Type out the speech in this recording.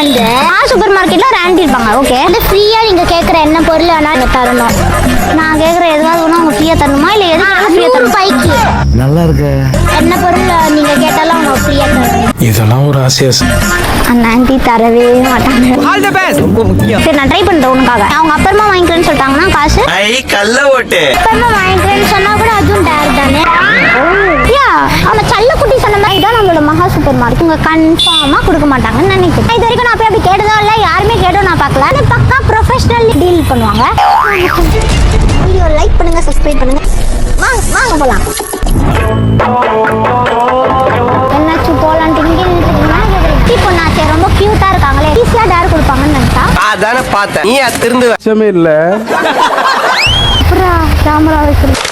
வந்து சூப்பர் மார்க்கெட்ல ஒரு ஆண்டி இருப்பாங்க. ஓகே, அந்த ஃப்ரீயா நீங்க கேக்குற என்ன பொருள் வேணா நீங்க தரணும். நான் கேக்குற எதுவாவது ஒண்ணு அவங்க ஃப்ரீயா தரணுமா இல்ல எதுவும் ஃப்ரீயா தரணும்? பைக்கு நல்லா இருக்கு. என்ன பொருள் நீங்க கேட்டாலும் அவங்க ஃப்ரீயா தரணும். இதெல்லாம் ஒரு ஆசையா அந்த ஆண்டி தரவே மாட்டாங்க. All the best. ரொம்ப முக்கியம். சரி, நான் ட்ரை பண்றேன் உனக்காக. அவங்க அப்புறமா வாங்கிக்கிறேன்னு சொல்லிட்டாங்கன்னா காசு கள்ள ஓட்டு. அப்புறமா வாங்கிக்கிறேன்னு சொன்னா கூட அதுவும் டேர் தானே. அவங்க சல்லக்குட்டி சொன்ன மாதிரி தான் நம்மளோட மகா சூப்பர் மார்க்கெட். உங்க கன்ஃபார்மா கொடுக்க மாட்டாங்கன்னு நினைக்கிறேன். இது வரைக்கும் நான் போய் அப்படி கேட்டதோ இல்லை, யாருமே கேட்டோ நான் பார்க்கல. அது பக்கா ப்ரொஃபஷனல் டீல் பண்ணுவாங்க. வீடியோ லைக் பண்ணுங்க, சப்ஸ்கிரைப் பண்ணுங்க. வாங்க போலாம். என்னாச்சும் போலான்ட்டு இங்கே நின்றுட்டுனா இப்போ நான் சரி ரொம்ப கியூட்டா இருக்காங்களே, ஈஸியா டேர் கொடுப்பாங்கன்னு நினைச்சா. அதானே பார்த்தேன். நீ திருந்துவே இல்ல. அப்புறம் கேமரா வச்சிருக்கு.